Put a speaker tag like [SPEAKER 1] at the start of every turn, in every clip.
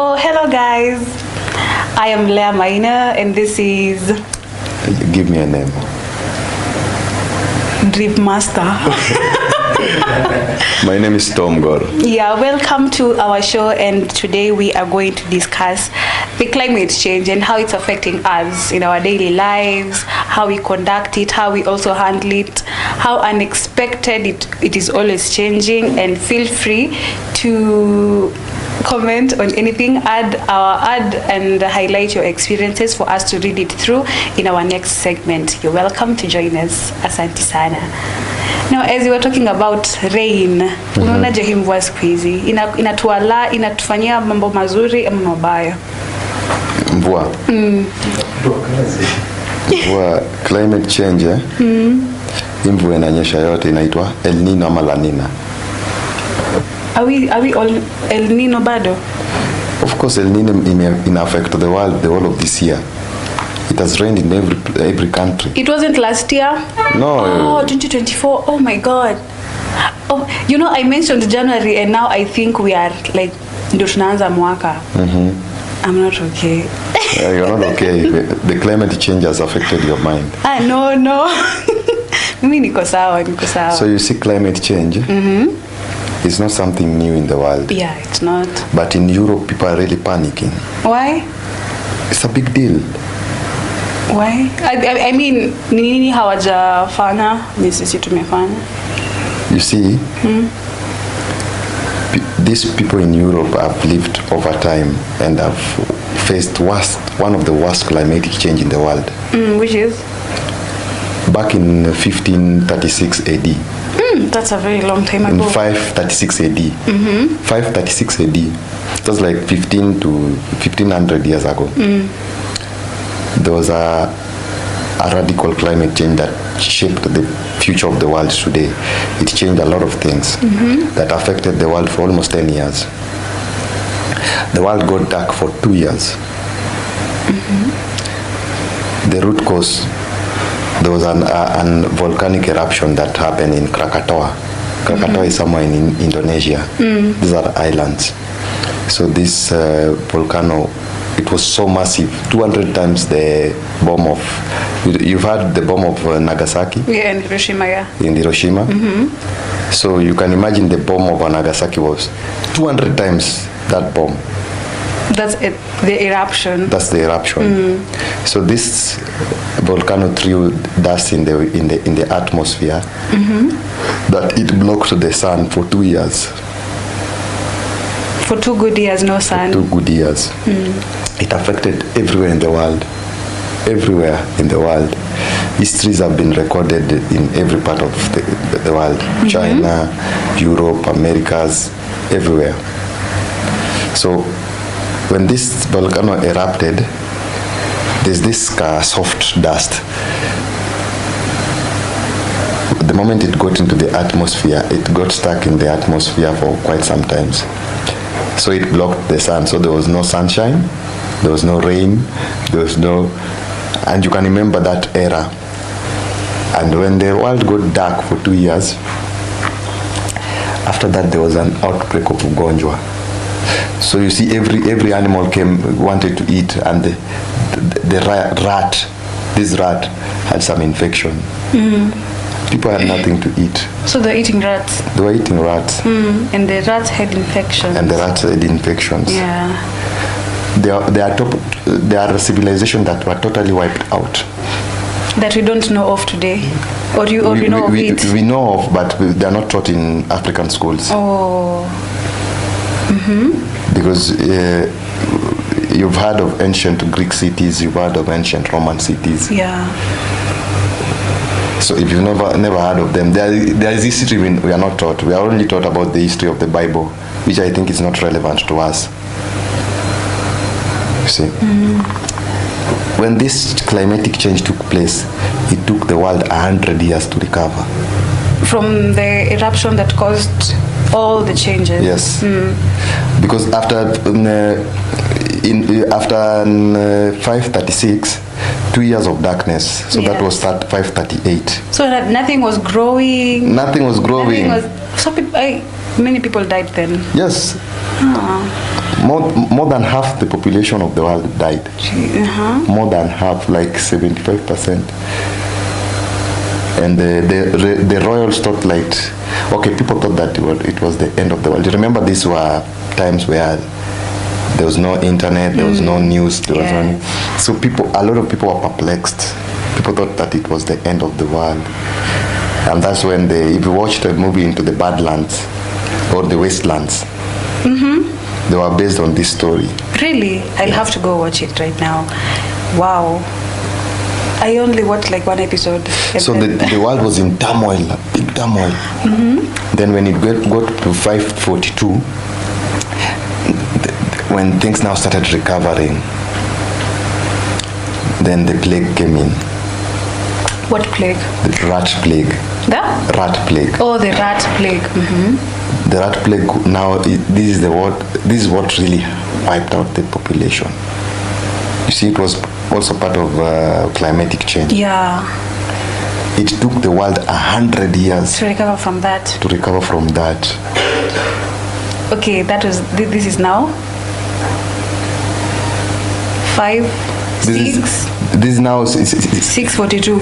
[SPEAKER 1] Oh, hello guys. I am Leah Maina and this is...
[SPEAKER 2] Give me a name.
[SPEAKER 1] Drip Master.
[SPEAKER 2] My name is Tom Gor.
[SPEAKER 1] Yeah, welcome to our show, and today we are going to discuss the climate change and how it's affecting us in our daily lives, how we conduct it, how we also handle it, how unexpected it is always changing. And feel free to comment on anything, add and highlight your experiences for us to read it through in our next segment. You're welcome to join us. Asante sana. Now, as we were talking about rain, unaonaje hii mvua siku hizi inatufanyia mambo mazuri ama mabaya?
[SPEAKER 2] Mvua. Mvua, climate change. Mvua inanyesha yote inaitwa El Nino ama La Nina.
[SPEAKER 1] Are we all El Nino bado?
[SPEAKER 2] Of course, El Nino in affect the world the whole of this year. It has rained in every country.
[SPEAKER 1] It wasn't last year?
[SPEAKER 2] No.
[SPEAKER 1] Oh, 2024. Oh my God. Oh, you know, I mentioned January and now I think we are like ndio tunaanza mwaka. I'm not okay.
[SPEAKER 2] You're not okay. The climate change has affected your mind.
[SPEAKER 1] No. Mimi niko sawa.
[SPEAKER 2] So you see, climate change is not something new in the world.
[SPEAKER 1] Yeah, it's not.
[SPEAKER 2] But in Europe, people are really panicking.
[SPEAKER 1] Why?
[SPEAKER 2] It's a big deal.
[SPEAKER 1] Why? I mean, nini hawajafanya ni sisi tumefanya?
[SPEAKER 2] You see, these people in Europe have lived over time and have faced one of the worst climatic change in the world.
[SPEAKER 1] Which is?
[SPEAKER 2] Back in 1536 AD.
[SPEAKER 1] That's a very long time ago.
[SPEAKER 2] In 536 AD. 536 AD. It was like 1500 years ago. There was a radical climate change that shaped the future of the world today. It changed a lot of things that affected the world for almost 10 years. The world got dark for 2 years. The root cause, there was an volcanic eruption that happened in Krakatoa. Krakatoa is somewhere in Indonesia. These are islands. So this volcano, it was so massive, 200 times the bomb of... You've heard the bomb of Nagasaki?
[SPEAKER 1] Yeah, in Hiroshima, yeah.
[SPEAKER 2] In Hiroshima? So you can imagine the bomb of Nagasaki was 200 times that bomb.
[SPEAKER 1] That's it, the eruption.
[SPEAKER 2] That's the eruption. So this volcano threw dust in the atmosphere that it blocked the sun for 2 years.
[SPEAKER 1] For 2 good years, no sun.
[SPEAKER 2] 2 good years. It affected everywhere in the world. Everywhere in the world. Histories have been recorded in every part of the world. China, Europe, Americas, everywhere. So when this volcano erupted, there's this soft dust. The moment it got into the atmosphere, it got stuck in the atmosphere for quite some times. So it blocked the sun. So there was no sunshine, there was no rain, there was no... And you can remember that era. And when the world got dark for 2 years, after that there was an outbreak of ugonjwa. So you see, every animal wanted to eat, and this rat had some infection. People had nothing to eat.
[SPEAKER 1] So they're eating rats?
[SPEAKER 2] They were eating rats.
[SPEAKER 1] And the rats had infections.
[SPEAKER 2] And the rats had infections.
[SPEAKER 1] Yeah.
[SPEAKER 2] There are civilizations that were totally wiped out.
[SPEAKER 1] That we don't know of today? Or you know of it?
[SPEAKER 2] We know of, but they are not taught in African schools.
[SPEAKER 1] Oh.
[SPEAKER 2] Because you've heard of ancient Greek cities, you've heard of ancient Roman cities.
[SPEAKER 1] Yeah.
[SPEAKER 2] So if you've never heard of them, there is history we are not taught. We are only taught about the history of the Bible, which I think is not relevant to us. You see? When this climatic change took place, it took the world 100 years to recover.
[SPEAKER 1] From the eruption that caused all the changes?
[SPEAKER 2] Yes. Because after 536, 2 years of darkness. So that was 538.
[SPEAKER 1] So that nothing was growing?
[SPEAKER 2] Nothing was growing.
[SPEAKER 1] So many people died then?
[SPEAKER 2] Yes. more than half the population of the world died. More than half, like 75%. And the royals thought like, okay, people thought that it was the end of the world. You remember these were times where there was no internet, there was no news, there was no, so a lot of people were perplexed. People thought that it was the end of the world. And that's when if you watch the movie Into the Badlands or the Wastelands, they were based on this story.
[SPEAKER 1] Really? I'll have to go watch it right now. Wow. I only watched like one episode.
[SPEAKER 2] So the world was in turmoil, big turmoil. Then when it got to 542, when things now started recovering, then the plague came in.
[SPEAKER 1] What plague?
[SPEAKER 2] The rat plague.
[SPEAKER 1] The?
[SPEAKER 2] Rat plague.
[SPEAKER 1] Oh, the rat plague.
[SPEAKER 2] The rat plague, now this is what really wiped out the population. You see, it was also part of climatic change.
[SPEAKER 1] Yeah.
[SPEAKER 2] It took the world 100 years
[SPEAKER 1] to recover from that. Okay, this is now 5, 6.
[SPEAKER 2] This is now
[SPEAKER 1] 642.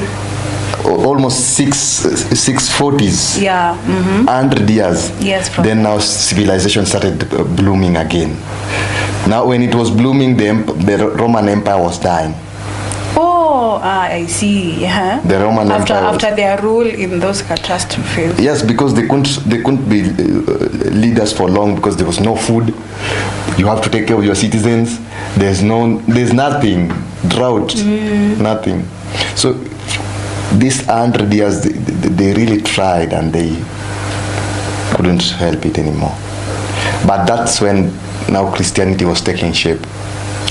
[SPEAKER 2] Almost 640s.
[SPEAKER 1] Yeah.
[SPEAKER 2] 100 years.
[SPEAKER 1] Yes. Probably.
[SPEAKER 2] Then now civilization started blooming again. Now when it was blooming, the Roman Empire was dying.
[SPEAKER 1] Oh, I see.
[SPEAKER 2] The Roman Empire
[SPEAKER 1] after their rule in those catastrophes.
[SPEAKER 2] Yes, because they couldn't be leaders for long because there was no food. You have to take care of your citizens. There's nothing, drought, nothing. So these 100 years, they really tried and they couldn't help it anymore. But that's when now Christianity was taking shape.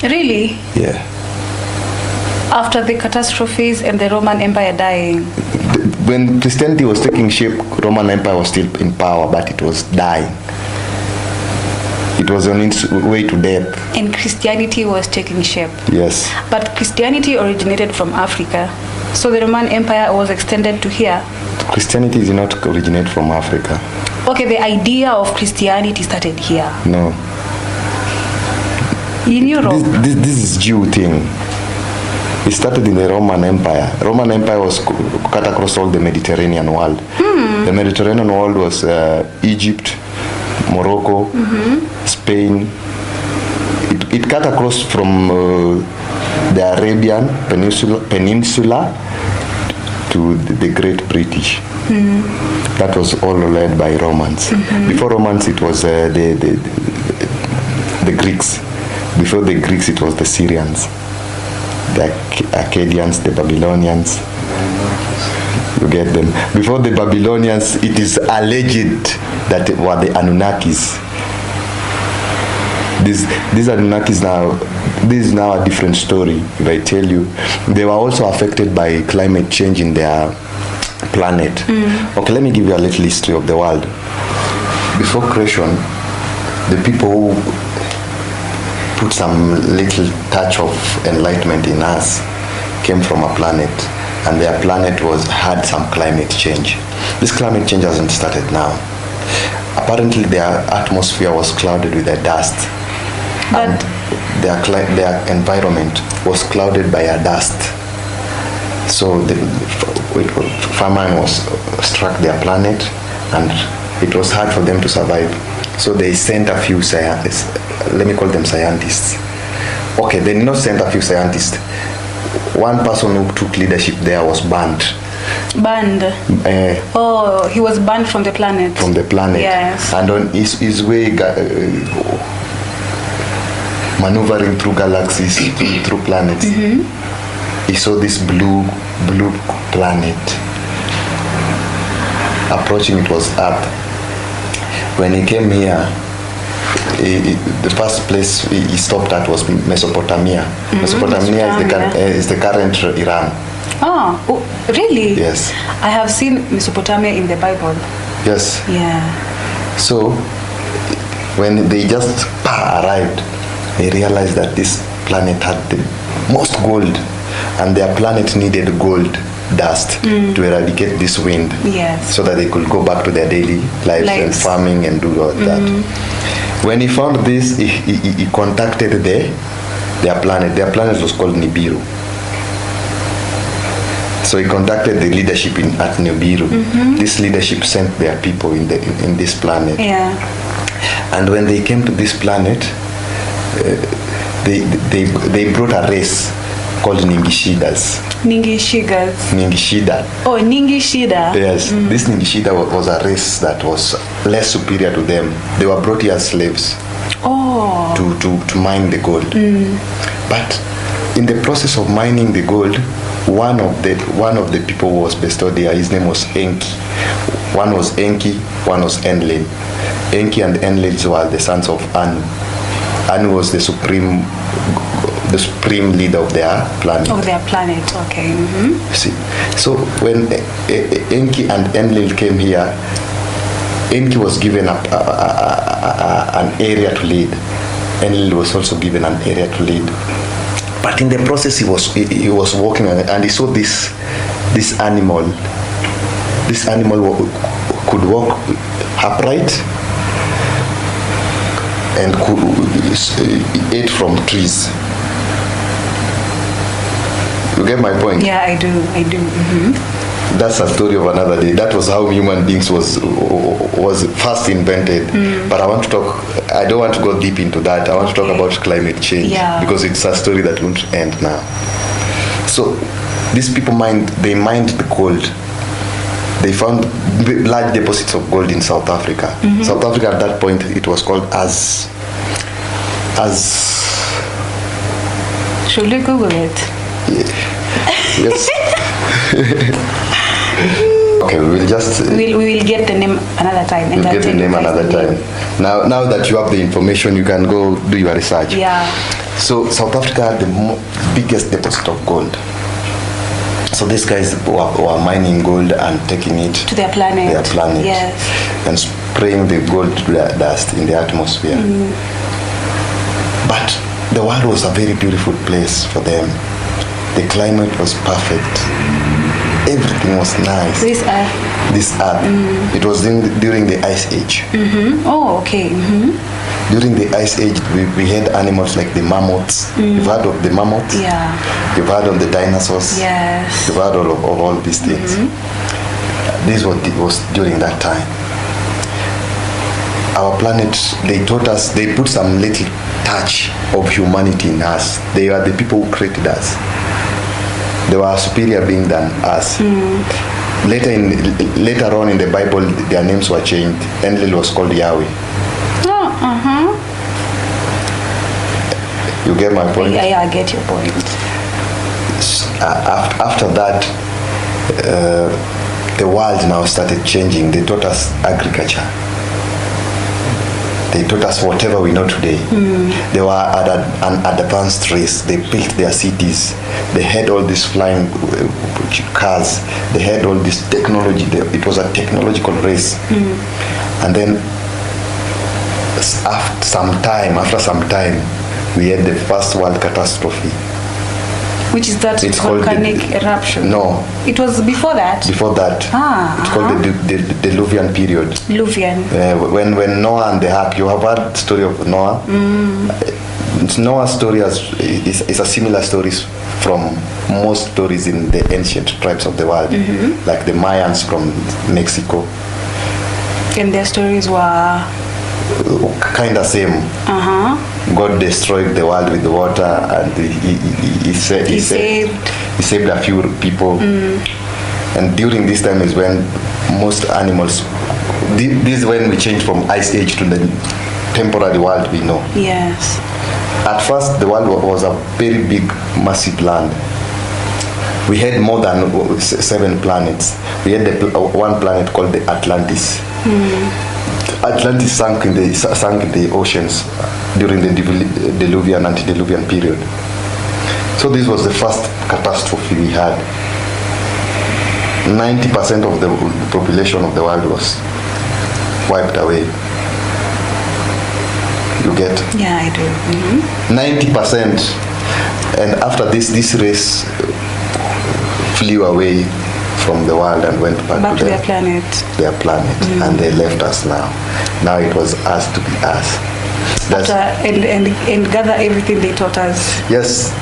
[SPEAKER 1] Really?
[SPEAKER 2] Yeah.
[SPEAKER 1] After the catastrophes and the Roman Empire dying.
[SPEAKER 2] When Christianity was taking shape, Roman Empire was still in power, but it was dying. It was on its way to death.
[SPEAKER 1] And Christianity was taking shape.
[SPEAKER 2] Yes.
[SPEAKER 1] But Christianity originated from Africa. So the Roman Empire was extended to here.
[SPEAKER 2] Christianity did not originate from Africa.
[SPEAKER 1] Okay, the idea of Christianity started here.
[SPEAKER 2] No.
[SPEAKER 1] In Europe.
[SPEAKER 2] This is Jew thing. It started in the Roman Empire. Roman Empire was cut across all the Mediterranean world. The Mediterranean world was Egypt, Morocco, Spain. It cut across from the Arabian Peninsula to the Great British. That was all led by Romans. Before Romans, it was the Greeks. Before the Greeks, it was the Syrians, the Akkadians, the Babylonians. You get them. Before the Babylonians, it is alleged that they were the Anunnakis. These Anunnakis now, this is now a different story. If I tell you, they were also affected by climate change in their planet. Okay, let me give you a little history of the world. Before creation, the people who put some little touch of enlightenment in us came from a planet, and their planet had some climate change. This climate change hasn't started now. Apparently their atmosphere was clouded with a dust, and their environment was clouded by a dust. So famine struck their planet, and it was hard for them to survive. So they sent a few scientists. Let me call them scientists. Okay, they did not send a few scientists. One person who took leadership there was banned.
[SPEAKER 1] Banned? He was banned from the planet.
[SPEAKER 2] From the planet.
[SPEAKER 1] Yes.
[SPEAKER 2] And on his way, maneuvering through galaxies, through planets, he saw this blue planet. Approaching, it was Earth. When he came here, the first place he stopped at was Mesopotamia. Mesopotamia is the current Iran.
[SPEAKER 1] Oh, really?
[SPEAKER 2] Yes.
[SPEAKER 1] I have seen Mesopotamia in the Bible.
[SPEAKER 2] Yes.
[SPEAKER 1] Yeah.
[SPEAKER 2] So when they just arrived, they realized that this planet had the most gold, and their planet needed gold dust to eradicate this wind,
[SPEAKER 1] yes,
[SPEAKER 2] so that they could go back to their daily lives and farming and do all that. When he found this, he contacted their planet. Their planet was called Nibiru. So he contacted the leadership at Nibiru. This leadership sent their people in this planet.
[SPEAKER 1] Yeah.
[SPEAKER 2] And when they came to this planet, they brought a race called Ningishidas. Ningishida.
[SPEAKER 1] Oh, Ningishida.
[SPEAKER 2] Yes, this Ningishida was a race that was less superior to them. They were brought here as slaves.
[SPEAKER 1] Oh.
[SPEAKER 2] To mine the gold. But in the process of mining the gold, one of the people who was bestowed here, his name was Enki. One was Enki, one was Enlil. Enki and Enlil were the sons of Anu. Anu was the supreme leader of their planet.
[SPEAKER 1] Of their planet, okay.
[SPEAKER 2] You see, so when Enki and Enlil came here, Enki was given an area to lead. Enlil was also given an area to lead. But in the process, he was walking on it, and he saw this animal. This animal could walk upright and could eat from trees. You get my point?
[SPEAKER 1] Yeah, I do.
[SPEAKER 2] That's a story of another day. That was how human beings was first invented. But I don't want to go deep into that. I want to talk about climate change, because it's a story that won't end now. So these people mined the gold. They found large deposits of gold in South Africa. South Africa at that point, it was called as
[SPEAKER 1] should we Google it?
[SPEAKER 2] Yes. Okay, we will
[SPEAKER 1] get the name another time.
[SPEAKER 2] We'll get the name another time. Now that you have the information, you can go do your research.
[SPEAKER 1] Yeah.
[SPEAKER 2] So South Africa had the biggest deposit of gold. So these guys were mining gold and taking it
[SPEAKER 1] to their planet. Yes.
[SPEAKER 2] And spraying the gold dust in the atmosphere. But the world was a very beautiful place for them. The climate was perfect. Everything was nice.
[SPEAKER 1] This earth.
[SPEAKER 2] It was during the Ice Age.
[SPEAKER 1] Oh, okay.
[SPEAKER 2] During the Ice Age, we had animals like the mammoths. You've heard of the mammoths?
[SPEAKER 1] Yeah.
[SPEAKER 2] You've heard of the dinosaurs?
[SPEAKER 1] Yes.
[SPEAKER 2] You've heard of all these things. This was during that time. Our planet, they taught us, they put some little touch of humanity in us. They are the people who created us. They were a superior being than us. Later on in the Bible, their names were changed. Enlil was called Yahweh. You get my point?
[SPEAKER 1] Yeah, I get your point.
[SPEAKER 2] After that, the world now started changing. They taught us agriculture. They taught us whatever we know today. They were at an advanced race. They built their cities. They had all these flying cars. They had all this technology. It was a technological race. And then after some time, we had the first world catastrophe.
[SPEAKER 1] Which is that volcanic eruption?
[SPEAKER 2] No.
[SPEAKER 1] It was before that?
[SPEAKER 2] Before that. It's called the Diluvian period.
[SPEAKER 1] Diluvian.
[SPEAKER 2] When Noah and the ark, you have heard the story of Noah? Noah's story is a similar story from most stories in the ancient tribes of the world, like the Mayans from Mexico.
[SPEAKER 1] And their stories were?
[SPEAKER 2] Kind of same. God destroyed the world with the water, and he saved a few people. And during this time is when most animals, this is when we changed from Ice Age to the temporary world we know.
[SPEAKER 1] Yes.
[SPEAKER 2] At first, the world was a very big, massive land. We had more than 7 planets. We had one planet called the Atlantis. Atlantis sank in the oceans during the Diluvian, antediluvian period. So this was the first catastrophe we had. 90% of the population of the world was wiped away. You get?
[SPEAKER 1] Yeah, I do.
[SPEAKER 2] 90%. And after this race flew away from the world and went back to
[SPEAKER 1] their planet.
[SPEAKER 2] And they left us now. Now it was us to be us.
[SPEAKER 1] After, and gather everything they taught us.
[SPEAKER 2] Yes,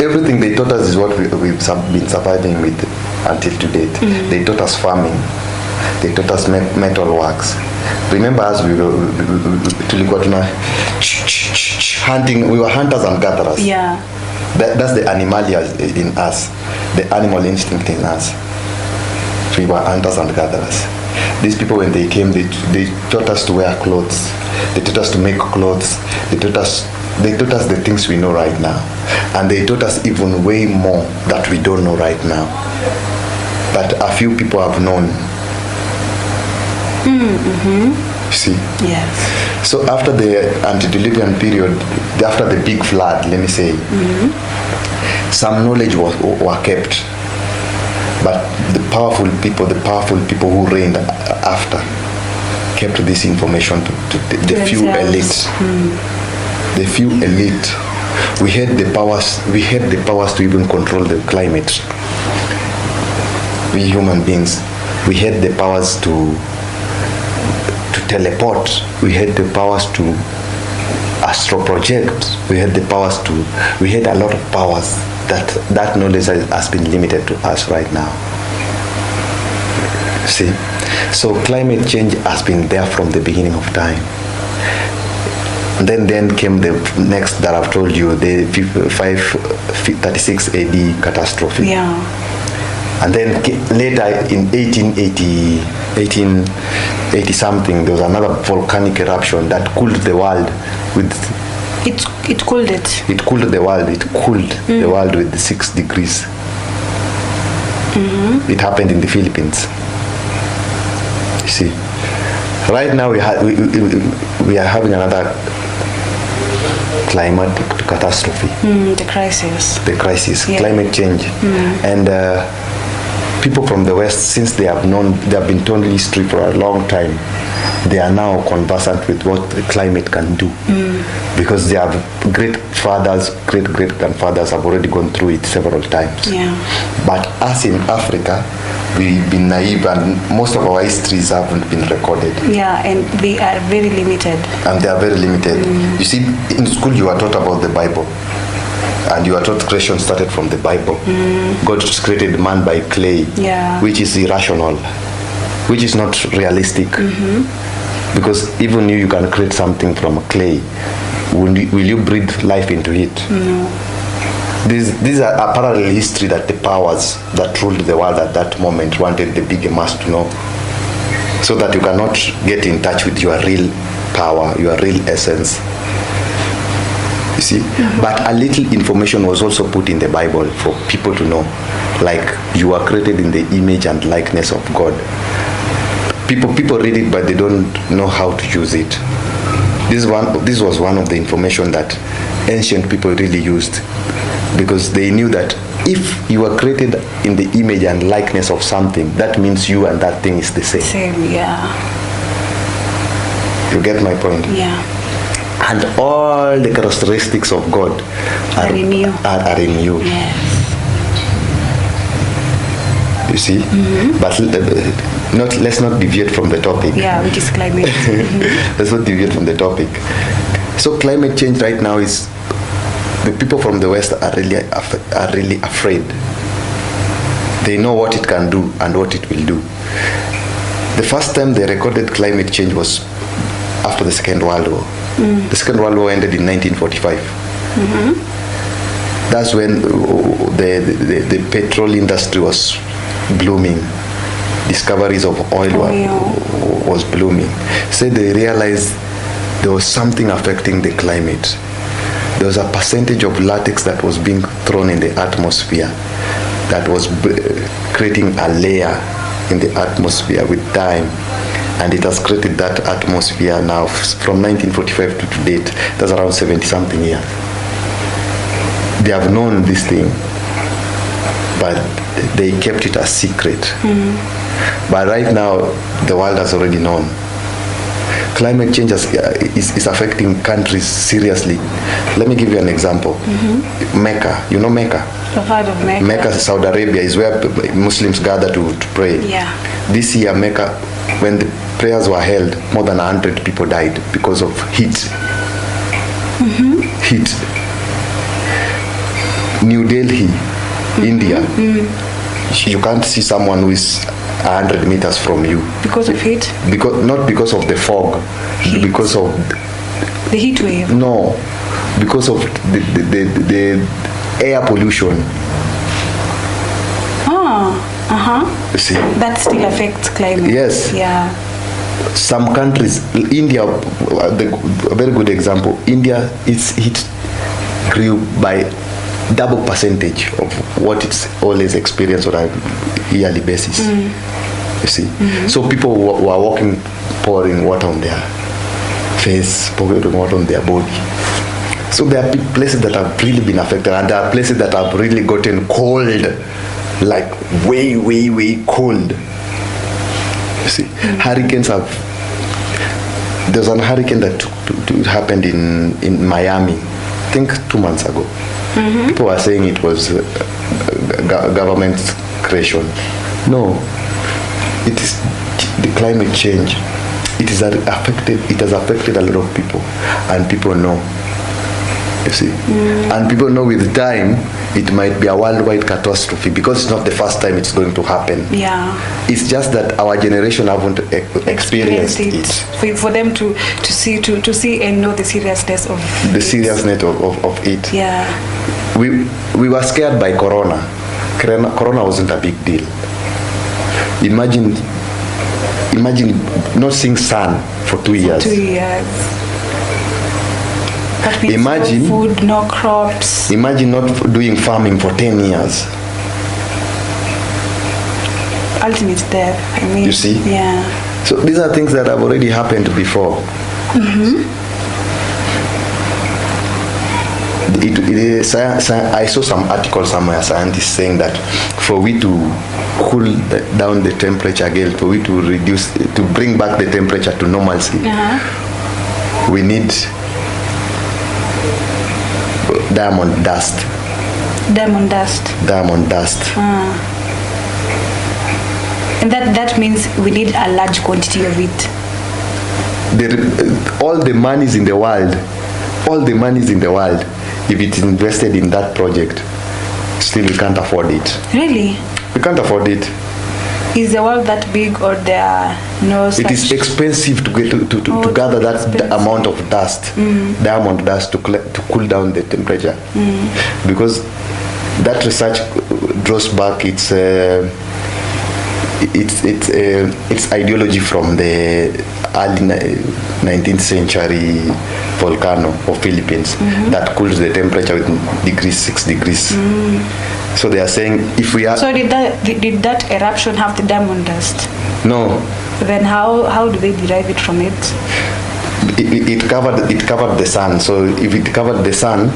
[SPEAKER 2] everything they taught us is what we've been surviving with until to date. They taught us farming. They taught us metal works. Remember, as we were hunting, we were hunters and gatherers.
[SPEAKER 1] Yeah.
[SPEAKER 2] That's the animalia in us, the animal instinct in us. We were hunters and gatherers. These people, when they came, they taught us to wear clothes. They taught us to make clothes. They taught us the things we know right now. And they taught us even way more that we don't know right now. But a few people have known. See?
[SPEAKER 1] Yes.
[SPEAKER 2] So after the antediluvian period, after the big flood, let me say, some knowledge were kept. But the powerful people who reigned after kept this information to the few elites. The few elite. We had the powers to even control the climate. We human beings, we had the powers to teleport. We had the powers to astro project. We had a lot of powers. That knowledge has been limited to us right now. See? So climate change has been there from the beginning of time. Then came the next that I've told you, the 536 AD catastrophe.
[SPEAKER 1] Yeah.
[SPEAKER 2] And then later in 1880 something, there was another volcanic eruption that cooled the world with...
[SPEAKER 1] It cooled it.
[SPEAKER 2] It cooled the world. It cooled the world with 6 degrees. It happened in the Philippines. You see, right now we are having another climatic catastrophe.
[SPEAKER 1] The crisis.
[SPEAKER 2] Yeah. Climate change, and people from the West, since they have been told history for a long time, they are now conversant with what the climate can do, because their great grandfathers have already gone through it several times.
[SPEAKER 1] Yeah. But
[SPEAKER 2] us in Africa, we've been naive, and most of our histories haven't been recorded.
[SPEAKER 1] Yeah, and they are very limited. You see, in school you are taught about the Bible, and you are taught creation started from the Bible. God created man by clay, which is irrational, which is not realistic. Because even you can create something from clay. Will you breathe life into it? No.
[SPEAKER 2] These are a parallel history that the powers that ruled the world at that moment wanted the big mass to know, so that you cannot get in touch with your real power, your real essence. You see? But a little information was also put in the Bible for people to know, like you are created in the image and likeness of God. People read it, but they don't know how to use it. This was one of the information that ancient people really used, because they knew that if you are created in the image and likeness of something, that means you and that thing is the same. You get my point?
[SPEAKER 1] Yeah.
[SPEAKER 2] And all the characteristics of God are in you.
[SPEAKER 1] Yes.
[SPEAKER 2] You see? But let's not deviate from the topic.
[SPEAKER 1] Yeah, which is climate.
[SPEAKER 2] Let's not deviate from the topic. So climate change right now is, the people from the West are really afraid. They know what it can do and what it will do. The first time they recorded climate change was after the Second World War. The Second World War ended in 1945. That's when the petrol industry was blooming. Discoveries of oil was blooming. So they realized there was something affecting the climate. There was a percentage of latex that was being thrown in the atmosphere that was creating a layer in the atmosphere with time, and it has created that atmosphere now from 1945 to date. That's around 70 something years. They have known this thing, but they kept it a secret. But right now the world has already known. Climate change is affecting countries seriously. Let me give you an example. Mecca, you know Mecca?
[SPEAKER 1] I've heard of Mecca.
[SPEAKER 2] Mecca, Saudi Arabia, is where Muslims gather to pray.
[SPEAKER 1] Yeah.
[SPEAKER 2] This year, Mecca, when the prayers were held, more than 100 people died because of heat. hit New Delhi, India, you can't see someone who is 100 meters from you.
[SPEAKER 1] Because of heat?
[SPEAKER 2] Not because of the fog,
[SPEAKER 1] Heat.
[SPEAKER 2] because of
[SPEAKER 1] The heat wave?
[SPEAKER 2] no, because of the air pollution. You see,
[SPEAKER 1] That still affects climate.
[SPEAKER 2] Yes.
[SPEAKER 1] Yeah.
[SPEAKER 2] some countries, India, a very good example, India, its heat grew by double percentage of what it's always experienced on a yearly basis. You see, so people who are walking, pouring water on their face, pouring water on their body. So there are places that have really been affected, and there are places that have really gotten cold, like way cold. You see, hurricanes have. There's a hurricane that happened in Miami, I think 2 months ago. People were saying it was government creation. No, it is the climate change. It has affected a lot of people, and people know. You see, and people know with time it might be a worldwide catastrophe, because it's not the first time it's going to happen.
[SPEAKER 1] Yeah.
[SPEAKER 2] It's just that our generation haven't experienced it.
[SPEAKER 1] For them to see and know the seriousness of
[SPEAKER 2] of it.
[SPEAKER 1] Yeah.
[SPEAKER 2] We were scared by Corona. Corona wasn't a big deal. Imagine not seeing sun for 2 years.
[SPEAKER 1] 2 years. But with
[SPEAKER 2] Imagine-
[SPEAKER 1] no food, no crops.
[SPEAKER 2] Imagine not doing farming for 10 years.
[SPEAKER 1] Ultimate death. I mean.
[SPEAKER 2] You see?
[SPEAKER 1] Yeah.
[SPEAKER 2] So these are things that have already happened before. I saw some article somewhere, scientists saying that for we to cool down the temperature again, for we to bring back the temperature to normalcy, we need diamond dust.
[SPEAKER 1] Diamond dust.
[SPEAKER 2] Diamond dust.
[SPEAKER 1] And that means we need a large quantity of it.
[SPEAKER 2] All the monies in the world, if it's invested in that project, still we can't afford it.
[SPEAKER 1] Really?
[SPEAKER 2] We can't afford it.
[SPEAKER 1] Is the world that big, or there are no such?
[SPEAKER 2] It is expensive to get to gather that amount of dust, diamond dust, to cool down the temperature, because that research draws back its ideology from the early 19th century volcano of Philippines that cools the temperature with 6 degrees. So they are saying if we are.
[SPEAKER 1] So did that eruption have the diamond dust?
[SPEAKER 2] No.
[SPEAKER 1] Then how do they derive it from it?
[SPEAKER 2] It covered the sun. So if it covered the sun,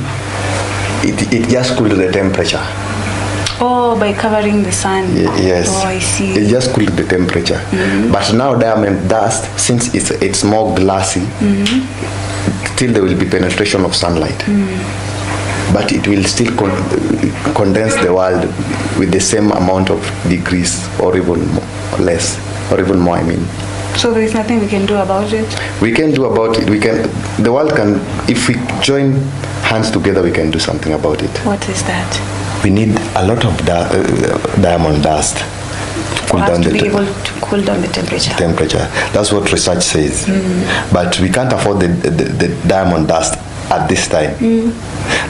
[SPEAKER 2] it just cooled the temperature.
[SPEAKER 1] Oh, by covering the sun.
[SPEAKER 2] Yes.
[SPEAKER 1] Oh, I see.
[SPEAKER 2] It just cooled the temperature. But now diamond dust, since it's more glassy, still there will be penetration of sunlight. But it will still condense the world with the same amount of degrees, or even less, or even more, I mean.
[SPEAKER 1] So there is nothing we can do about it?
[SPEAKER 2] We can do about it. The world can, if we join hands together, we can do something about it.
[SPEAKER 1] What is that?
[SPEAKER 2] We need a lot of diamond dust.
[SPEAKER 1] For us to be able to cool down the temperature.
[SPEAKER 2] That's what research says. But we can't afford the diamond dust at this time.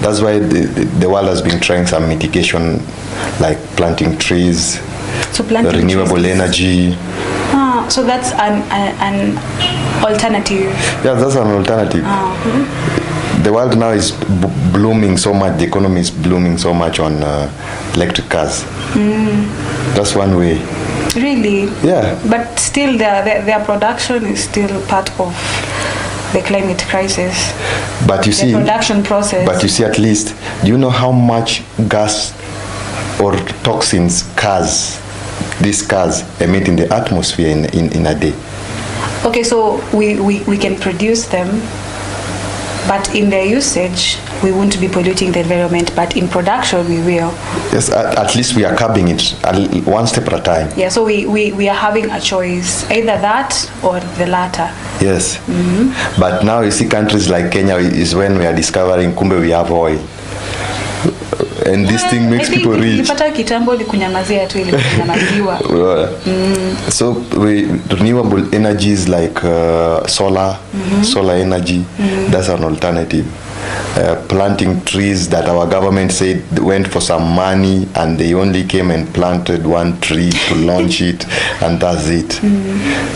[SPEAKER 2] That's why the world has been trying some mitigation, like planting trees,
[SPEAKER 1] so planting
[SPEAKER 2] renewable
[SPEAKER 1] trees
[SPEAKER 2] energy.
[SPEAKER 1] So that's an alternative.
[SPEAKER 2] Yeah, that's an alternative. The world now is blooming so much, the economy is blooming so much on electric cars. That's one way.
[SPEAKER 1] Really?
[SPEAKER 2] Yeah.
[SPEAKER 1] But still their production is still part of the climate crisis.
[SPEAKER 2] But you see,
[SPEAKER 1] the production process.
[SPEAKER 2] But you see, at least, do you know how much gas or toxins these cars emit in the atmosphere in a day?
[SPEAKER 1] Okay, so we can produce them, but in their usage, we won't be polluting the environment, but in production we will.
[SPEAKER 2] Yes, at least we are curbing it one step at a time.
[SPEAKER 1] Yeah, so we are having a choice, either that or the latter.
[SPEAKER 2] Yes. But now you see countries like Kenya is when we are discovering kumbe we have oil. And this thing makes people rich.
[SPEAKER 1] Kitambo ni kunyamazia tu ile kunyamaziwa.
[SPEAKER 2] So renewable energies like solar energy, that's an alternative. Planting trees that our government said went for some money and they only came and planted one tree to launch it and that's it.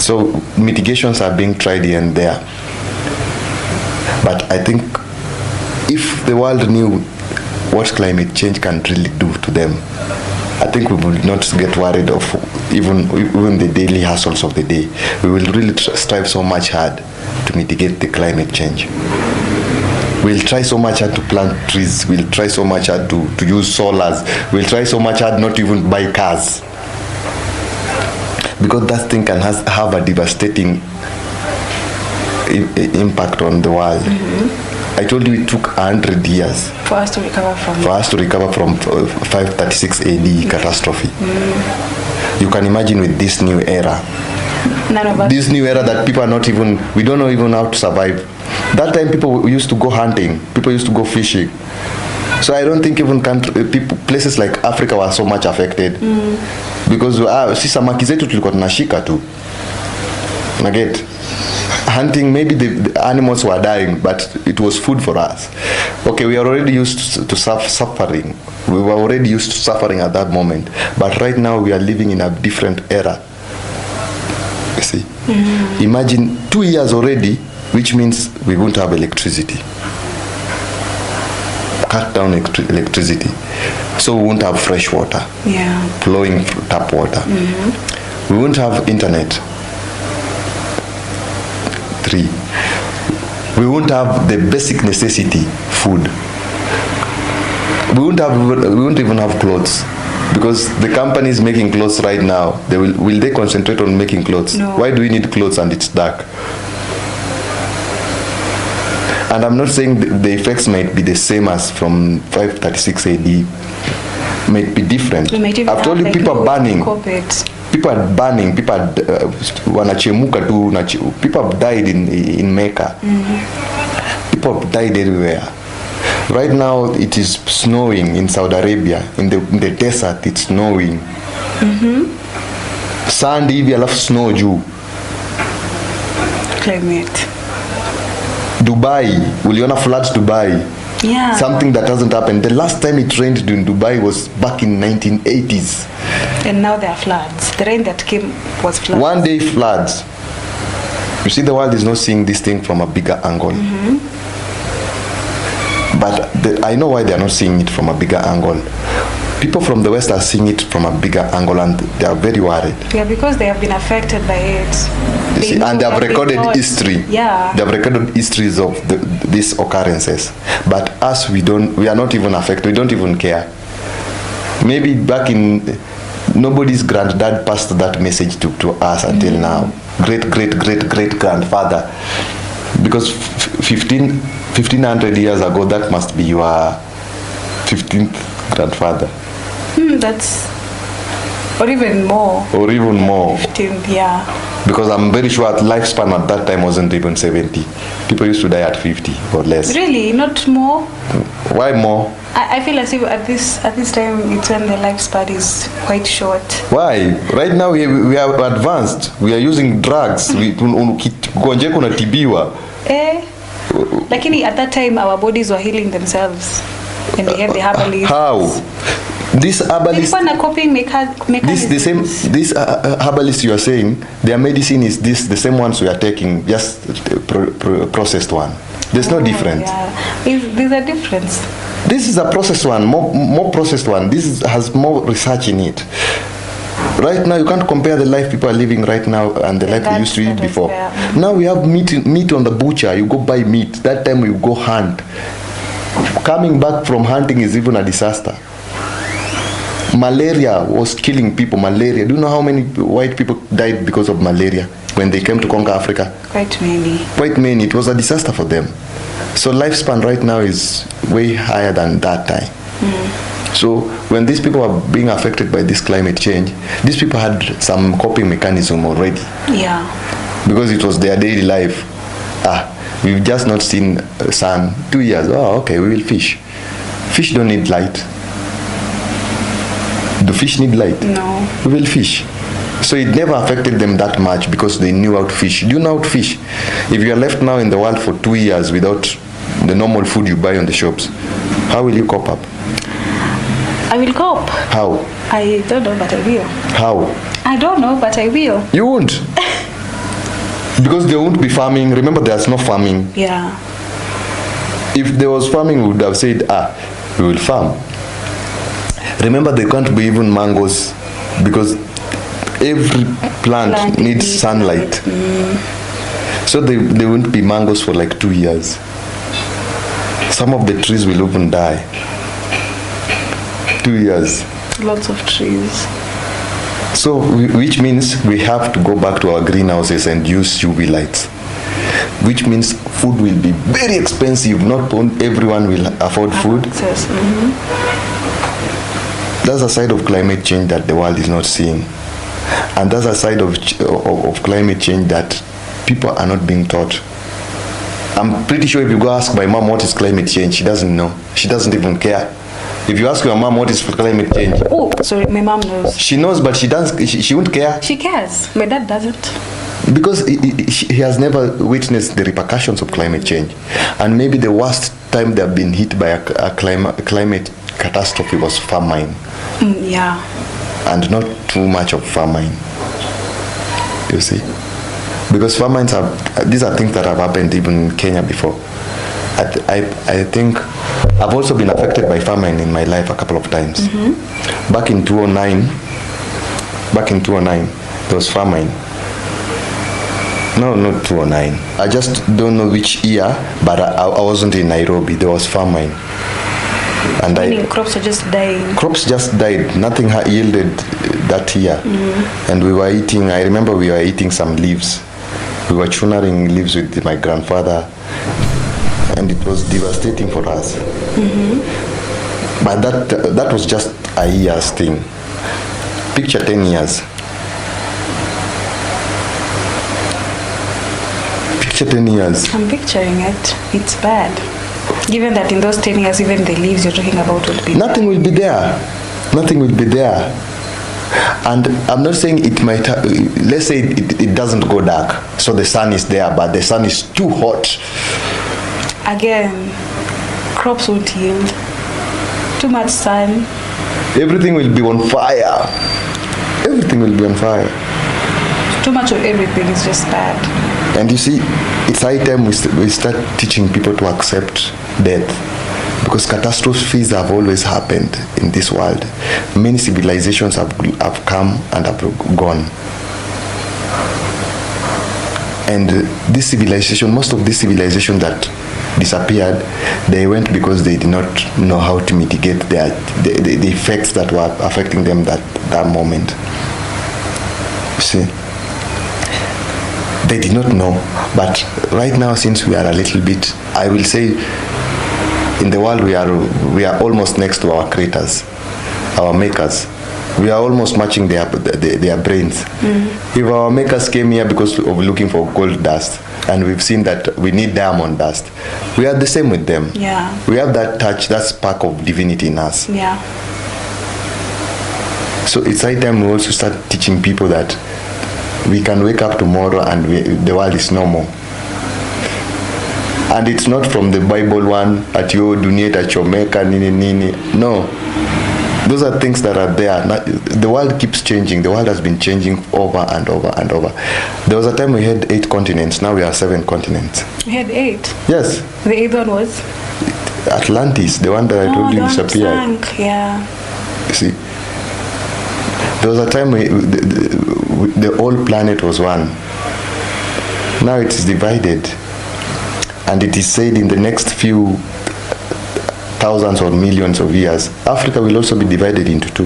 [SPEAKER 2] So mitigations are being tried here and there. But I think if the world knew what climate change can really do to them, I think we will not get worried of even the daily hassles of the day. We will really strive so much hard to mitigate the climate change. We'll try so much hard to plant trees. We'll try so much hard to use solars. We'll try so much hard not to even buy cars. Because that thing can have a devastating impact on the world. I told you it took 100 years
[SPEAKER 1] for us to recover from
[SPEAKER 2] 536 AD catastrophe. You can imagine with this new era.
[SPEAKER 1] None of us.
[SPEAKER 2] This new era that people are not even, we don't know even how to survive. That time people used to go hunting, people used to go fishing. So I don't think even places like Africa were so much affected. Because si samaki zetu tulikuwa tunashika tu. Naget. Hunting, maybe the animals were dying, but it was food for us. Okay, we are already used to suffering. We were already used to suffering at that moment. But right now we are living in a different era. You see? Imagine 2 years already, which means we won't have electricity. Cut down electricity. So we won't have fresh water. Flowing tap water. We won't have internet. 3. We won't have the basic necessity, food. We won't even have clothes, because the companies making clothes right now, will they concentrate on making clothes?
[SPEAKER 1] No.
[SPEAKER 2] Why do we need clothes and it's dark? And I'm not saying the effects might be the same as from 536 AD. Might be different. I've told you, people are burning. People are burning. People are wanachemuka tu. People have died in Mecca. People have died everywhere. Right now it is snowing in Saudi Arabia. In the desert it's snowing. Sand hivi alafu snow juu.
[SPEAKER 1] Climate.
[SPEAKER 2] Dubai, uliona floods Dubai?
[SPEAKER 1] Yeah.
[SPEAKER 2] Something that hasn't happened. The last time it rained in Dubai was back in 1980s.
[SPEAKER 1] And now there are floods. The rain that came was floods.
[SPEAKER 2] One day floods. You see, the world is not seeing this thing from a bigger angle. But I know why they are not seeing it from a bigger angle. People from the West are seeing it from a bigger angle and they are very worried.
[SPEAKER 1] Yeah, because they have been affected by it.
[SPEAKER 2] And they have recorded history.
[SPEAKER 1] Yeah.
[SPEAKER 2] They have recorded histories of these occurrences. But us, we are not even affected. We don't even care. Maybe back in, nobody's granddad passed that message to us until now. Great grandfather. Because 1500 years ago, that must be your 15th grandfather.
[SPEAKER 1] That's, or even more. 15th, yeah.
[SPEAKER 2] Because I'm very sure lifespan at that time wasn't even 70. People used to die at 50 or less.
[SPEAKER 1] Really? Not more?
[SPEAKER 2] Why more?
[SPEAKER 1] I feel as if at this time it's when the lifespan is quite short.
[SPEAKER 2] Why? Right now we are advanced. We are using drugs. Gonje kuna tibiwa.
[SPEAKER 1] Lakini at that time our bodies were healing themselves. And they had the herbalists.
[SPEAKER 2] How? This herbalist, this herbalist you are saying, their medicine is the same ones we are taking, just processed one. There's no difference.
[SPEAKER 1] Yeah. There's a difference.
[SPEAKER 2] This is a processed one, more processed one. This has more research in it. Right now, you can't compare the life people are living right now and the life they used to live before. Now we have meat on the butcher. You go buy meat. That time you go hunt. Coming back from hunting is even a disaster. Malaria was killing people. Malaria. Do you know how many white people died because of malaria when they came to conquer Africa?
[SPEAKER 1] Quite many.
[SPEAKER 2] Quite many. It was a disaster for them. So lifespan right now is way higher than that time. So when these people are being affected by this climate change, these people had some coping mechanism already.
[SPEAKER 1] Yeah.
[SPEAKER 2] Because it was their daily life. We've just not seen sun. 2 years. Oh, okay, we will fish. Fish don't need light. Do fish need light?
[SPEAKER 1] No.
[SPEAKER 2] We will fish. So it never affected them that much because they knew how to fish. Do you know how to fish? If you are left now in the world for 2 years without the normal food you buy on the shops, how will you cope up?
[SPEAKER 1] I will cope.
[SPEAKER 2] How?
[SPEAKER 1] I don't know, but I will.
[SPEAKER 2] How?
[SPEAKER 1] I don't know, but I will.
[SPEAKER 2] You won't. Because there won't be farming. Remember, there's no farming.
[SPEAKER 1] Yeah.
[SPEAKER 2] If there was farming, we would have said, we will farm. Remember, there can't be even mangoes because every plant needs sunlight. So there won't be mangoes for like 2 years. Some of the trees will even die. 2 years.
[SPEAKER 1] Lots of trees.
[SPEAKER 2] So, which means we have to go back to our greenhouses and use UV lights. Which means food will be very expensive. Not everyone will afford food. That's a side of climate change that the world is not seeing. And that's a side of climate change that people are not being taught. I'm pretty sure if you go ask my mom what is climate change, she doesn't know. She doesn't even care. If you ask your mom what is climate change,
[SPEAKER 1] oh, sorry, my mom knows.
[SPEAKER 2] She knows, but she won't care.
[SPEAKER 1] She cares. My dad doesn't.
[SPEAKER 2] Because he has never witnessed the repercussions of climate change. And maybe the worst time they have been hit by a climate catastrophe was famine.
[SPEAKER 1] Yeah.
[SPEAKER 2] And not too much of famine. You see? Because famines these are things that have happened even in Kenya before. I think I've also been affected by famine in my life a couple of times. Back in 2009, there was famine. No, not 2009. I just don't know which year, but I wasn't in Nairobi. There was famine. And
[SPEAKER 1] crops are just dying.
[SPEAKER 2] Crops just died. Nothing yielded that year. And we were eating, I remember we were eating some leaves. We were chunaring leaves with my grandfather. And it was devastating for us. But that was just a year's thing. Picture 10 years. Picture 10 years.
[SPEAKER 1] I'm picturing it. It's bad. Given that in those 10 years, even the leaves you're talking about would be
[SPEAKER 2] nothing will be there. Nothing will be there. And I'm not saying it might, let's say it doesn't go dark. So the sun is there, but the sun is too hot.
[SPEAKER 1] Again, crops won't yield. Too much sun.
[SPEAKER 2] Everything will be on fire. Everything will be on fire.
[SPEAKER 1] Too much of everything is just bad.
[SPEAKER 2] And you see, it's high time we start teaching people to accept death. Because catastrophes have always happened in this world. Many civilizations have come and have gone. And this civilization, most of these civilizations that disappeared, they went because they did not know how to mitigate the effects that were affecting them that moment. You see? They did not know. But right now, since we are a little bit, I will say, in the world we are almost next to our creators, our makers. We are almost matching their brains. If our makers came here because of looking for gold dust, and we've seen that we need diamond dust, we are the same with them.
[SPEAKER 1] Yeah.
[SPEAKER 2] We have that touch, that spark of divinity in us.
[SPEAKER 1] Yeah.
[SPEAKER 2] So it's high time we also start teaching people that we can wake up tomorrow and the world is normal. And it's not from the Bible one, at your dunia tachomeka nini nini. No. Those are things that are there. The world keeps changing. The world has been changing over and over and over. There was a time we had 8 continents. Now we are 7 continents.
[SPEAKER 1] We had 8?
[SPEAKER 2] Yes.
[SPEAKER 1] The 8th one was?
[SPEAKER 2] Atlantis, the one that I told you disappeared.
[SPEAKER 1] Sank, yeah.
[SPEAKER 2] You see, there was a time the whole planet was one. Now it is divided. And it is said in the next few thousands or millions of years, Africa will also be divided into 2.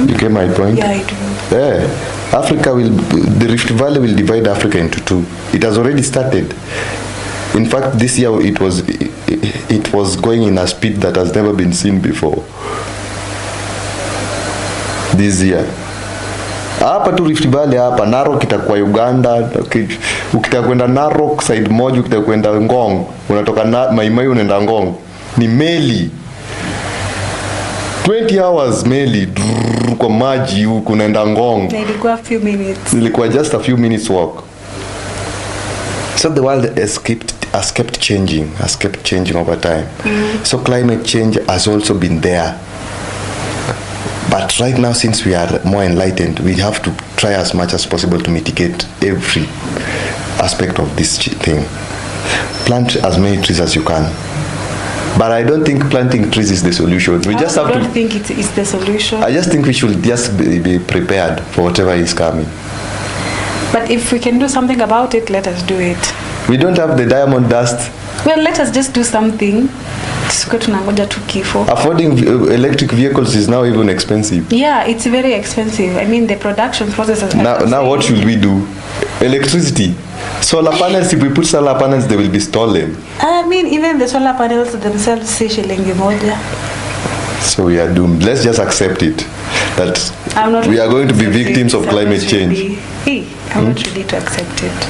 [SPEAKER 2] You get my point?
[SPEAKER 1] Yeah, I do.
[SPEAKER 2] Yeah. The Rift Valley will divide Africa into two. It has already started. In fact, this year it was going in a speed that has never been seen before. This year. Hapa tu Rift Valley hapa, Narok itakuwa Uganda, ukitaka kwenda Narok side moja, ukitaka kwenda Ngong, unatoka Maimai unaenda Ngong. Ni meli. 20 hours meli kwa maji huko unaenda Ngong.
[SPEAKER 1] Ilikuwa a few minutes.
[SPEAKER 2] Ilikuwa just a few minutes walk. So the world has kept changing over time. So climate change has also been there. But right now, since we are more enlightened, we have to try as much as possible to mitigate every aspect of this thing. Plant as many trees as you can. But I don't think planting trees is the solution. We just have to.
[SPEAKER 1] I don't think it is the solution.
[SPEAKER 2] I just think we should just be prepared for whatever is coming.
[SPEAKER 1] But if we can do something about it, let us do it.
[SPEAKER 2] We don't have the diamond dust.
[SPEAKER 1] Well, let us just do something.
[SPEAKER 2] Affording electric vehicles is now even expensive.
[SPEAKER 1] Yeah, it's very expensive. I mean, the production process.
[SPEAKER 2] Now what should we do? Electricity. Solar panels, if we put solar panels, they will be stolen.
[SPEAKER 1] I mean, even the solar panels themselves say shilingi moja.
[SPEAKER 2] So we are doomed. Let's just accept it. That we are going to be victims of climate change.
[SPEAKER 1] I'm not ready to accept it.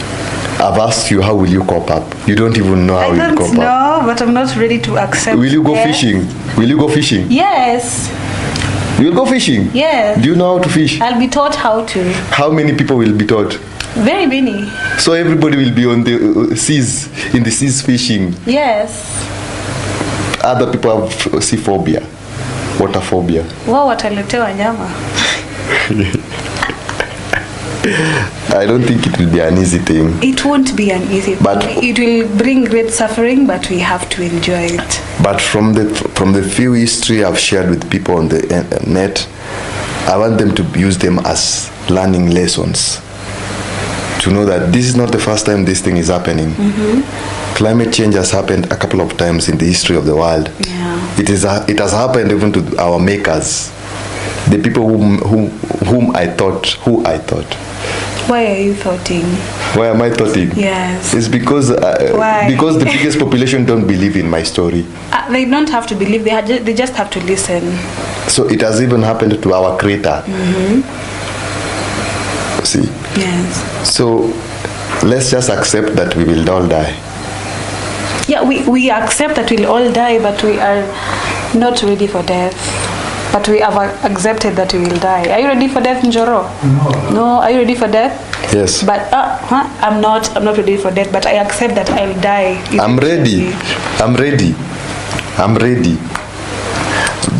[SPEAKER 2] I've asked you, how will you cope up? You don't even know how you'll cope up.
[SPEAKER 1] I don't know, but I'm not ready to accept.
[SPEAKER 2] Will you go fishing? Will you go fishing?
[SPEAKER 1] Yes.
[SPEAKER 2] You'll go fishing?
[SPEAKER 1] Yes.
[SPEAKER 2] Do you know how to fish?
[SPEAKER 1] I'll be taught how to.
[SPEAKER 2] How many people will be taught?
[SPEAKER 1] Very many.
[SPEAKER 2] So everybody will be on the seas, in the seas fishing?
[SPEAKER 1] Yes.
[SPEAKER 2] Other people have sea phobia, water phobia.
[SPEAKER 1] Wow, wataletewa nyama.
[SPEAKER 2] I don't think it will be an easy thing.
[SPEAKER 1] It won't be an easy thing. But it will bring great suffering, but we have to enjoy it. But
[SPEAKER 2] from the few history I've shared with people on the net, I want them to use them as learning lessons. To know that this is not the first time this thing is happening. Climate change has happened a couple of times in the history of the world.
[SPEAKER 1] Yeah.
[SPEAKER 2] It has happened even to our makers. The people who I thought.
[SPEAKER 1] Why are you thoughting?
[SPEAKER 2] Why am I thoughting?
[SPEAKER 1] Yes.
[SPEAKER 2] It's because the biggest population don't believe in my story.
[SPEAKER 1] They don't have to believe. They just have to listen.
[SPEAKER 2] So it has even happened to our creator. See?
[SPEAKER 1] Yes.
[SPEAKER 2] So let's just accept that we will all die.
[SPEAKER 1] Yeah, we accept that we'll all die, but we are not ready for death. But we have accepted that we will die. Are you ready for death, Njoro? No. Are you ready for death?
[SPEAKER 2] Yes.
[SPEAKER 1] But I'm not ready for death, but I accept that I'll die.
[SPEAKER 2] I'm ready.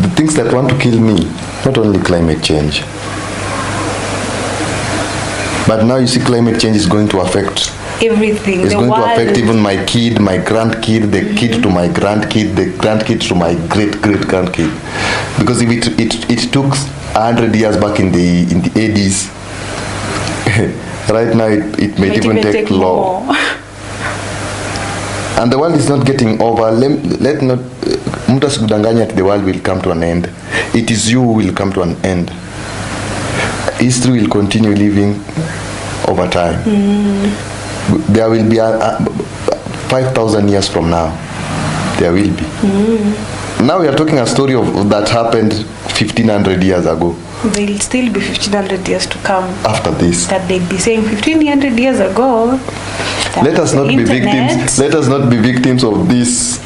[SPEAKER 2] The things that want to kill me, not only climate change. But now you see climate change is going to affect
[SPEAKER 1] everything.
[SPEAKER 2] It's going to affect even my kid, my grandkid, the kid to my grandkid, the grandkid to my great-great-grandkid. Because if it took 100 years back in the 80s, right now it may even take long. And the world is not getting over. Let not mtu asikudanganya that the world will come to an end. It is you who will come to an end. History will continue living over time. There will be 5,000 years from now. There will be. Now we are talking a story of that happened 1,500 years ago.
[SPEAKER 1] There will still be 1,500 years to come.
[SPEAKER 2] After this.
[SPEAKER 1] That they'd be saying 1,500 years ago.
[SPEAKER 2] Let us not be victims. Let us not be victims of this.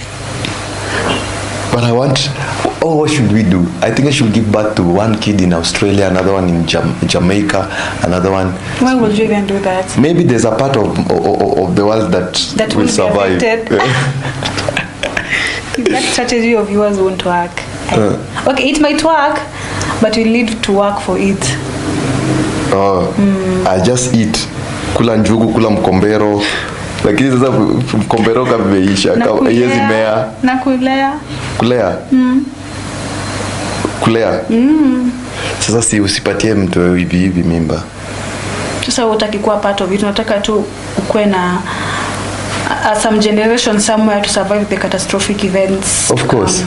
[SPEAKER 2] But what should we do? I think I should give birth to one kid in Australia, another one in Jamaica, another one.
[SPEAKER 1] Why would you even do that?
[SPEAKER 2] Maybe there's a part of the world that will survive.
[SPEAKER 1] That strategy of yours won't work. Okay, it might work, but you need to work for it.
[SPEAKER 2] I just eat. Kula njugu, kula mkombero. Lakini sasa mkombero kameisha, yezi mea.
[SPEAKER 1] Na kulea.
[SPEAKER 2] Kulea. Sasa si usipatie mtu hivi mimba.
[SPEAKER 1] Sasa utaki kuwa part of it, unataka tu ukue na some generation somewhere to survive the catastrophic events.
[SPEAKER 2] Of course.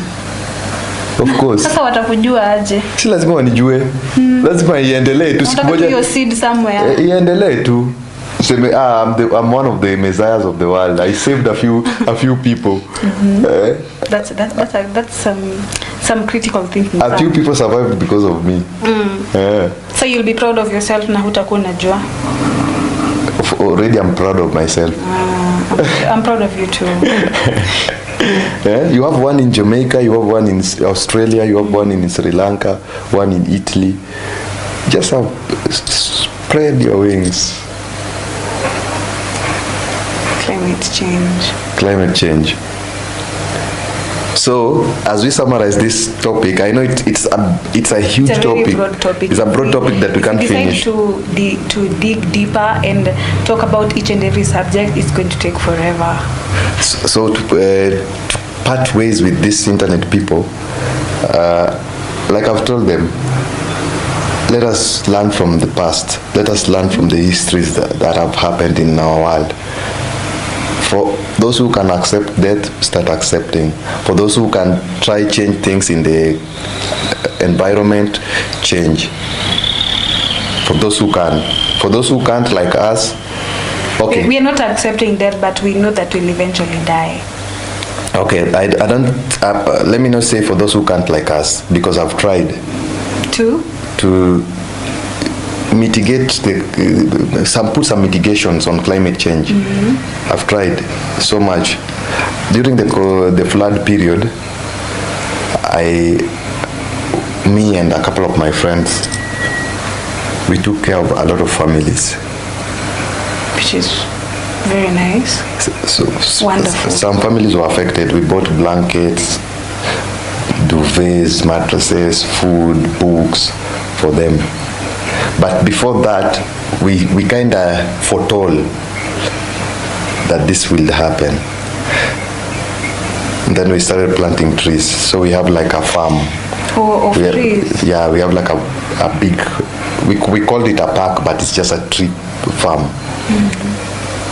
[SPEAKER 2] Of course.
[SPEAKER 1] Sasa watakujua aje?
[SPEAKER 2] Si lazima wanijue. Lazima iendelee tu siku moja.
[SPEAKER 1] Your seed somewhere.
[SPEAKER 2] Iendelee tu. Seme, I'm one of the messiahs of the world. I saved a few people.
[SPEAKER 1] That's some critical thinking.
[SPEAKER 2] A few people survived because of me.
[SPEAKER 1] So you'll be proud of yourself na hutakuwa unajua.
[SPEAKER 2] Already I'm proud of myself.
[SPEAKER 1] I'm proud of you too.
[SPEAKER 2] You have one in Jamaica, you have one in Australia, you have one in Sri Lanka, one in Italy. Just spread your wings. Climate change. So, as we summarize this topic, I know it's a huge topic. It's a broad topic that we can't finish.
[SPEAKER 1] To dig deeper and talk about each and every subject, it's going to take forever.
[SPEAKER 2] So to part ways with these internet people, like I've told them, let us learn from the past. Let us learn from the histories that have happened in our world. For those who can accept death, start accepting. For those who can try change things in the environment, change. For those who can. For those who can't, like us, okay.
[SPEAKER 1] We are not accepting death, but we know that we'll eventually die.
[SPEAKER 2] Okay, I don't, let me not say for those who can't, like us, because I've tried. To mitigate put some mitigations on climate change. I've tried so much. During the flood period, me and a couple of my friends, we took care of a lot of families.
[SPEAKER 1] Which is very nice. Wonderful.
[SPEAKER 2] Some families were affected. We bought blankets, duvets, mattresses, food, books for them. But before that, we kind of foretold that this will happen. And then we started planting trees. So we have like a farm.
[SPEAKER 1] Of trees?
[SPEAKER 2] Yeah, we have like a big, we called it a park, but it's just a tree farm.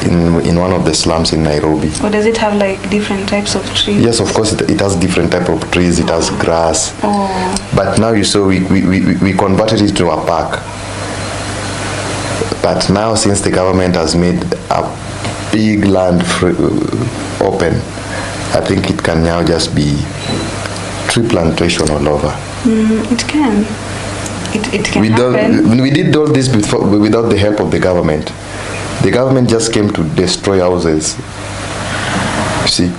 [SPEAKER 2] In one of the slums in Nairobi.
[SPEAKER 1] Or does it have like different types of trees?
[SPEAKER 2] Yes, of course it has different type of trees. It has grass. But now you saw we converted it to a park. But now since the government has made a big land open, I think it can now just be tree plantation all over.
[SPEAKER 1] It can. It can happen.
[SPEAKER 2] We did all this without the help of the government. The government just came to destroy houses. You see,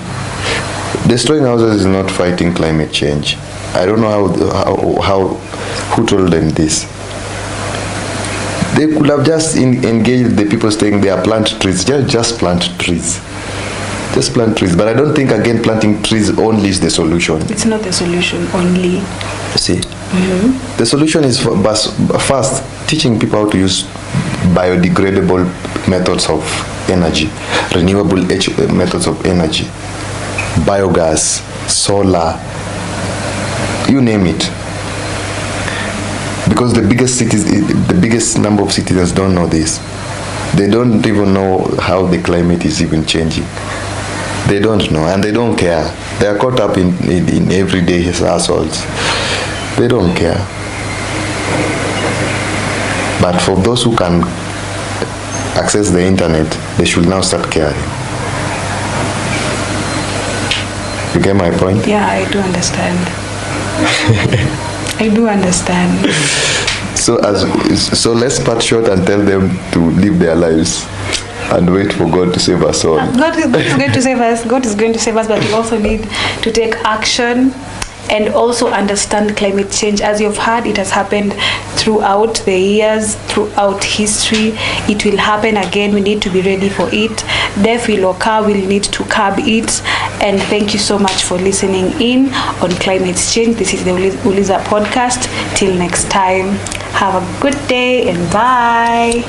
[SPEAKER 2] destroying houses is not fighting climate change. I don't know who told them this. They could have just engaged the people staying there, plant trees. Just plant trees. Just plant trees. But I don't think, again, planting trees only is the solution.
[SPEAKER 1] It's not the solution only.
[SPEAKER 2] See, the solution is first teaching people how to use biodegradable methods of energy, renewable methods of energy, biogas, solar, you name it. Because the biggest number of citizens don't know this. They don't even know how the climate is even changing. They don't know, and they don't care. They are caught up in everyday hassles. They don't care. But for those who can access the internet, they should now start caring. You get my point?
[SPEAKER 1] Yeah, I do understand. I do understand.
[SPEAKER 2] So let's part short and tell them to live their lives and wait for God to save us all.
[SPEAKER 1] God is going to save us. God is going to save us, but we also need to take action and also understand climate change. As you've heard, it has happened throughout the years, throughout history. It will happen again. We need to be ready for it. Death will occur. We'll need to curb it. And thank you so much for listening in on climate change. This is the Uliza podcast. Till next time, have a good day and bye.